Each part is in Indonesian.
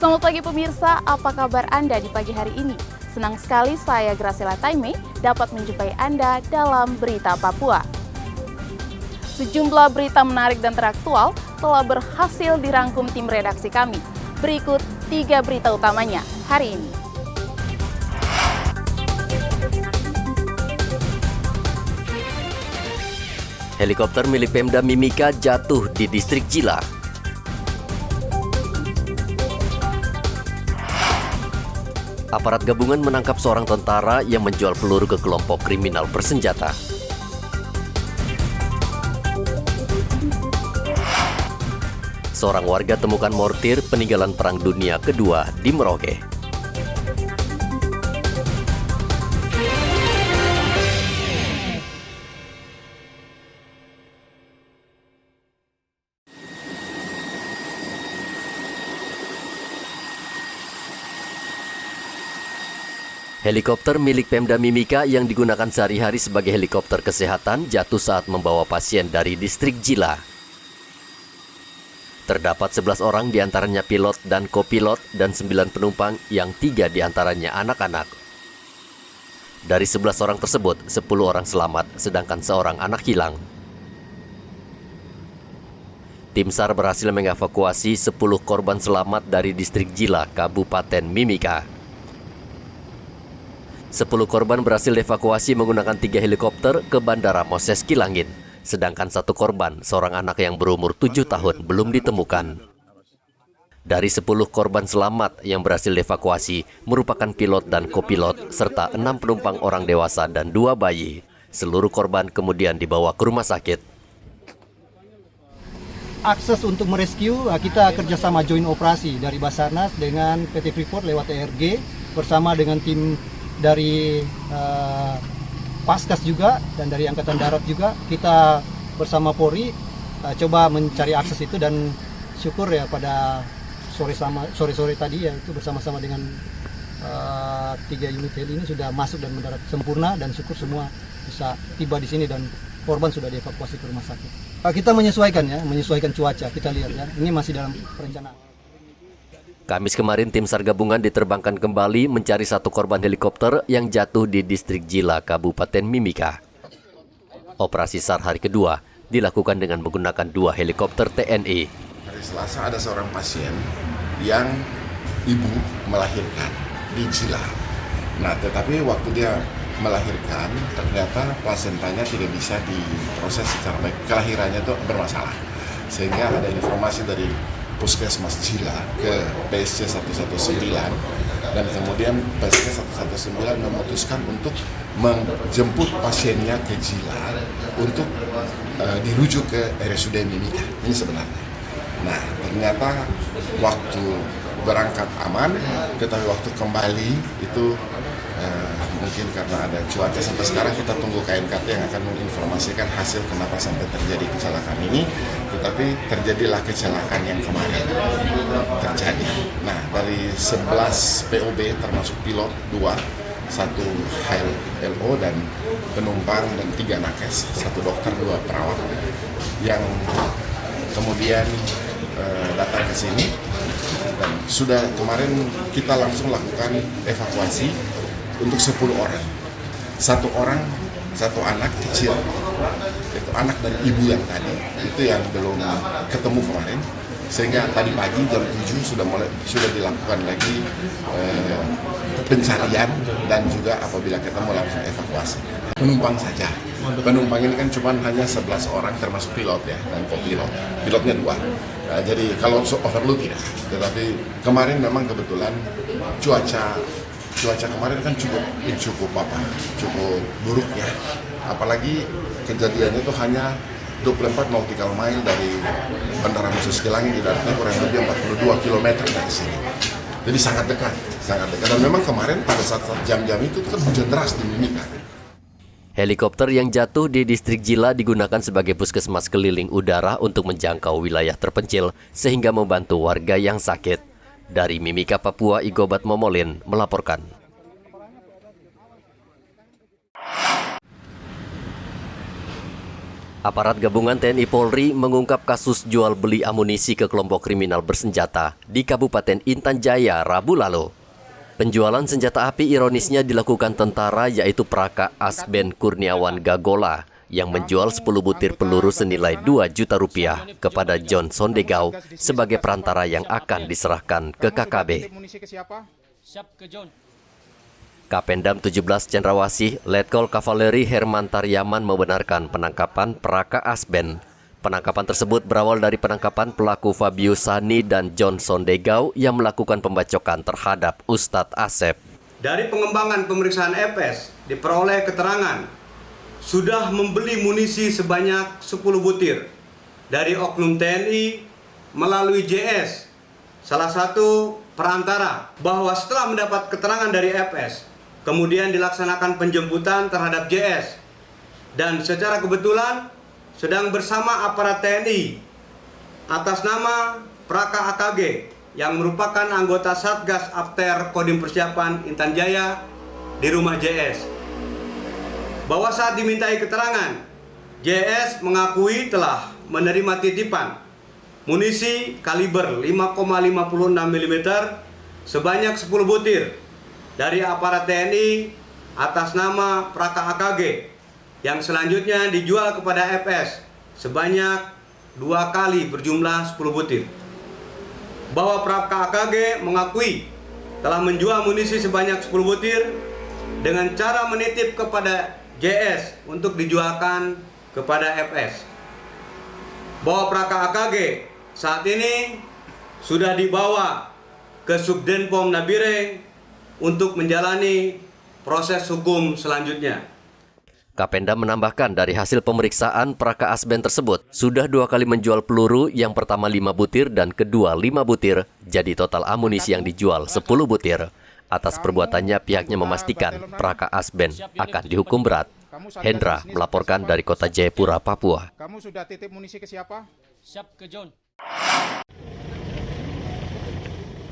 Selamat pagi pemirsa, apa kabar Anda di pagi hari ini? Senang sekali saya Graciela Taime dapat menjumpai Anda dalam Berita Papua. Sejumlah berita menarik dan teraktual telah berhasil dirangkum tim redaksi kami. Berikut 3 berita utamanya hari ini. Helikopter milik Pemda Mimika jatuh di distrik Jila. Aparat gabungan menangkap seorang tentara yang menjual peluru ke kelompok kriminal bersenjata. Seorang warga temukan mortir peninggalan Perang Dunia Kedua di Merauke. Helikopter milik Pemda Mimika yang digunakan sehari-hari sebagai helikopter kesehatan jatuh saat membawa pasien dari distrik Jila. Terdapat 11 orang diantaranya pilot dan kopilot dan 9 penumpang yang 3 diantaranya anak-anak. Dari 11 orang tersebut, 10 orang selamat sedangkan seorang anak hilang. Tim SAR berhasil mengevakuasi 10 korban selamat dari distrik Jila, Kabupaten Mimika. 10 korban berhasil dievakuasi menggunakan 3 helikopter ke Bandara Moses Kilangin, sedangkan 1 korban, seorang anak yang berumur 7 tahun, belum ditemukan. Dari 10 korban selamat yang berhasil dievakuasi, merupakan pilot dan kopilot, serta 6 penumpang orang dewasa dan 2 bayi. Seluruh korban kemudian dibawa ke rumah sakit. Akses untuk merescue, kita kerjasama joint operasi dari Basarnas dengan PT Freeport lewat ERG, bersama dengan tim dari Paskas juga dan dari Angkatan Darat juga. Kita bersama Polri coba mencari akses itu, dan syukur ya pada sore tadi ya itu bersama-sama dengan 3 unit heli ini sudah masuk dan mendarat sempurna, dan syukur semua bisa tiba di sini dan korban sudah dievakuasi ke rumah sakit. Kita menyesuaikan cuaca, kita lihat ya, ini masih dalam perencanaan. Kamis kemarin tim SAR gabungan diterbangkan kembali mencari 1 korban helikopter yang jatuh di distrik Jila, Kabupaten Mimika. Operasi SAR hari kedua dilakukan dengan menggunakan 2 helikopter TNI. Hari Selasa ada seorang pasien yang ibu melahirkan di Jila. Nah, tetapi waktu dia melahirkan ternyata plasentanya tidak bisa diproses secara baik. Kelahirannya itu bermasalah. Sehingga ada informasi dari Puskesmas Jila ke PSC 119, dan kemudian PSC 119 memutuskan untuk menjemput pasiennya ke Jila untuk dirujuk ke RSUD Mimika. Ini sebenarnya. Nah, ternyata waktu berangkat aman, tetapi waktu kembali itu mungkin karena ada cuaca, sampai sekarang kita tunggu KNKT yang akan menginformasikan hasil kenapa sampai terjadi kecelakaan ini. Tetapi terjadilah kecelakaan yang kemarin terjadi. Nah, dari 11 POB termasuk pilot 2, 1 HLO dan penumpang, dan 3 nakes, 1 dokter, 2 perawat yang kemudian datang ke sini, dan sudah kemarin kita langsung lakukan evakuasi untuk 10 orang. 1 anak kecil, itu anak dari ibu yang tadi, itu yang belum ketemu kemarin, sehingga tadi pagi jam 7 sudah dilakukan lagi pencarian, dan juga apabila ketemu langsung evakuasi. Penumpang saja. Penumpang ini kan cuma hanya 11 orang termasuk pilot ya, dan kopilot. Pilotnya 2. Nah, jadi kalau overload tidak. Tetapi kemarin memang kebetulan cuaca kemarin kan cukup buruk ya. Apalagi kejadiannya itu hanya 24 nautical mile dari Bandara Moses Kilangin, di daratnya kurang lebih 42 km dari sini. Jadi sangat dekat. Dan memang kemarin pada saat jam-jam itu kan hujan deras di Mimika. Helikopter yang jatuh di distrik Jila digunakan sebagai puskesmas keliling udara untuk menjangkau wilayah terpencil sehingga membantu warga yang sakit. Dari Mimika, Papua, Igobat Momolin melaporkan. Aparat gabungan TNI Polri mengungkap kasus jual beli amunisi ke kelompok kriminal bersenjata di Kabupaten Intan Jaya Rabu lalu. Penjualan senjata api ironisnya dilakukan tentara, yaitu Praka Asben Kurniawan Gagola yang menjual 10 butir peluru senilai 2 juta rupiah kepada John Sondegau sebagai perantara yang akan diserahkan ke KKB. Kapendam 17 Cendrawasih, Letkol Kavaleri Herman Taryaman membenarkan penangkapan Praka Asben. Penangkapan tersebut berawal dari penangkapan pelaku Fabius Sani dan John Sondegau yang melakukan pembacokan terhadap Ustadz Asep. Dari pengembangan pemeriksaan FS diperoleh keterangan sudah membeli munisi sebanyak 10 butir dari oknum TNI melalui JS, salah satu perantara, bahwa setelah mendapat keterangan dari FS, kemudian dilaksanakan penjemputan terhadap JS dan secara kebetulan sedang bersama aparat TNI atas nama Praka AKG yang merupakan anggota Satgas After Kodim Persiapan Intan Jaya di rumah JS. Bahwa saat dimintai keterangan, JS mengakui telah menerima titipan munisi kaliber 5,56 mm sebanyak 10 butir dari aparat TNI atas nama Praka AKG yang selanjutnya dijual kepada FS sebanyak 2 kali berjumlah 10 butir. Bahwa Praka AKG mengakui telah menjual munisi sebanyak 10 butir dengan cara menitip kepada JS untuk dijualkan kepada FS. Bahwa Praka AKG saat ini sudah dibawa ke Subdenpom Nabire untuk menjalani proses hukum selanjutnya. Kapendam menambahkan dari hasil pemeriksaan Praka Asben tersebut sudah 2 kali menjual peluru, yang pertama 5 butir dan kedua 5 butir, jadi total amunisi yang dijual 10 butir. Atas perbuatannya pihaknya memastikan Praka Asben akan dihukum berat. Hendra melaporkan dari Kota Jayapura, Papua. Kamu sudah titip munisi ke siapa? Siap ke John.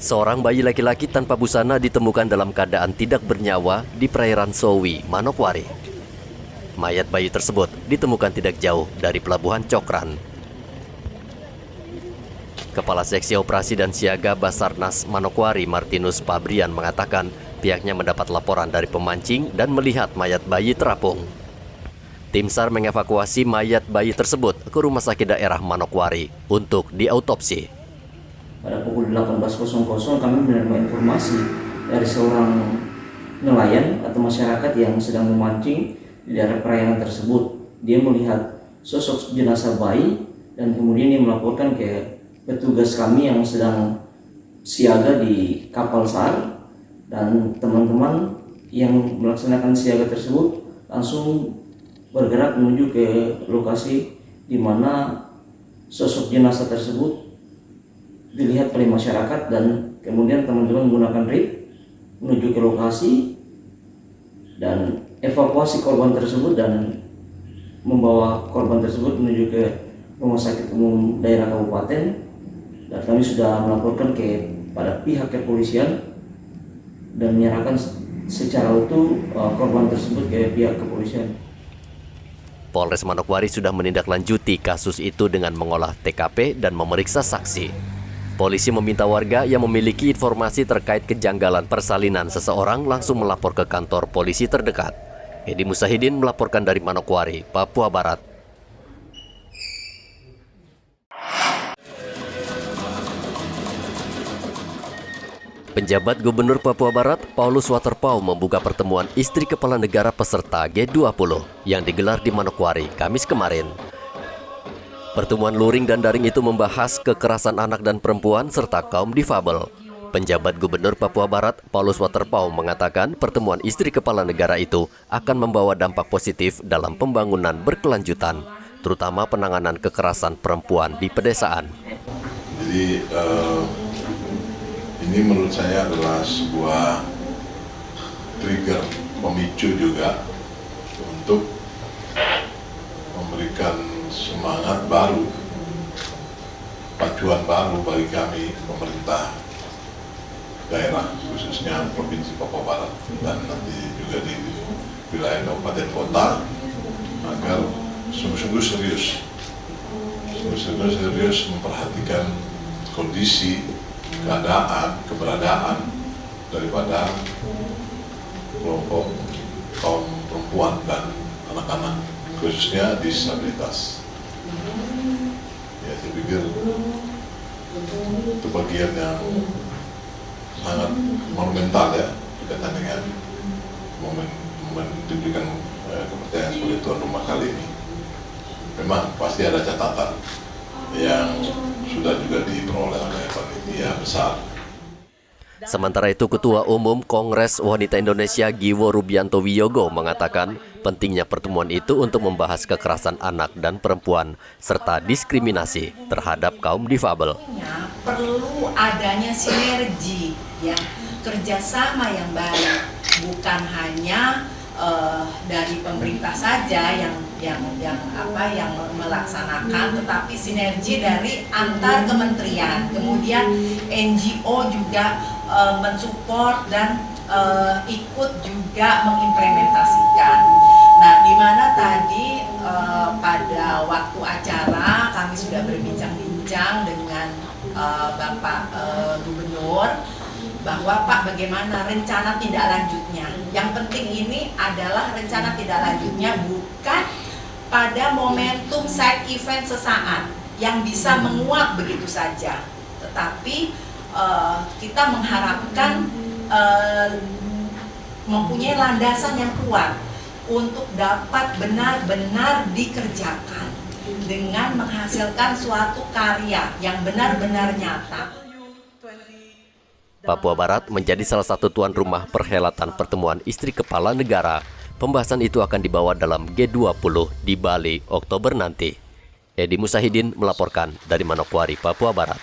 Seorang bayi laki-laki tanpa busana ditemukan dalam keadaan tidak bernyawa di perairan Sowi, Manokwari. Mayat bayi tersebut ditemukan tidak jauh dari Pelabuhan Cokran. Kepala Seksi Operasi dan Siaga Basarnas Manokwari, Martinus Pabrian, mengatakan pihaknya mendapat laporan dari pemancing dan melihat mayat bayi terapung. Tim SAR mengevakuasi mayat bayi tersebut ke Rumah Sakit Daerah Manokwari untuk diautopsi. Pada pukul 18.00 kami menerima informasi dari seorang nelayan atau masyarakat yang sedang memancing di daerah perairan tersebut. Dia melihat sosok jenazah bayi dan kemudian dia melaporkan ke petugas kami yang sedang siaga di kapal SAR, dan teman-teman yang melaksanakan siaga tersebut langsung bergerak menuju ke lokasi di mana sosok jenazah tersebut dilihat oleh masyarakat, dan kemudian teman-teman menggunakan rig menuju ke lokasi dan evakuasi korban tersebut dan membawa korban tersebut menuju ke Rumah Sakit Umum Daerah Kabupaten, dan kami sudah melaporkan pada pihak kepolisian dan menyerahkan secara utuh korban tersebut ke pihak kepolisian. Polres Manokwari sudah menindaklanjuti kasus itu dengan mengolah TKP dan memeriksa saksi. Polisi meminta warga yang memiliki informasi terkait kejanggalan persalinan seseorang langsung melapor ke kantor polisi terdekat. Edi Musahidin melaporkan dari Manokwari, Papua Barat. Penjabat Gubernur Papua Barat, Paulus Waterpauw, membuka pertemuan istri kepala negara peserta G20 yang digelar di Manokwari Kamis kemarin. Pertemuan luring dan daring itu membahas kekerasan anak dan perempuan serta kaum difabel. Penjabat Gubernur Papua Barat, Paulus Waterpauw, mengatakan pertemuan istri kepala negara itu akan membawa dampak positif dalam pembangunan berkelanjutan, terutama penanganan kekerasan perempuan di pedesaan. Jadi ini menurut saya adalah sebuah trigger pemicu juga untuk memberikan semangat baru, pacuan baru bagi kami pemerintah daerah, khususnya Provinsi Papua Barat dan nanti juga di wilayah kabupaten kota, agar sungguh-sungguh serius memperhatikan kondisi, keberadaan daripada kelompok kaum perempuan dan anak-anak, khususnya disabilitas. Ya, saya pikir itu bagian yang sangat monumental ya, berkaitan dengan momen diberikan kepercayaan sebagai tuan rumah kali ini. Memang pasti ada catatan yang sudah juga diperoleh oleh panitia besar. Sementara itu, Ketua Umum Kongres Wanita Indonesia Giwo Rubianto Wiyogo mengatakan pentingnya pertemuan itu untuk membahas kekerasan anak dan perempuan serta diskriminasi terhadap kaum difabel. Perlu adanya sinergi, ya, kerjasama yang baik, bukan hanya dari pemerintah saja yang melaksanakan, tetapi sinergi dari antar kementerian, kemudian NGO juga mensupport dan ikut juga mengimplementasikan. Nah, di mana tadi pada waktu acara kami sudah berbincang-bincang dengan Bapak Gubernur bahwa Pak, bagaimana rencana tindak lanjutnya. Yang penting ini adalah rencana tindak lanjutnya bukan pada momentum side event sesaat yang bisa menguap begitu saja, tetapi kita mengharapkan mempunyai landasan yang kuat untuk dapat benar-benar dikerjakan dengan menghasilkan suatu karya yang benar-benar nyata. Papua Barat menjadi salah satu tuan rumah perhelatan pertemuan istri kepala negara. Pembahasan itu akan dibawa dalam G20 di Bali Oktober nanti. Edi Musahidin melaporkan dari Manokwari, Papua Barat.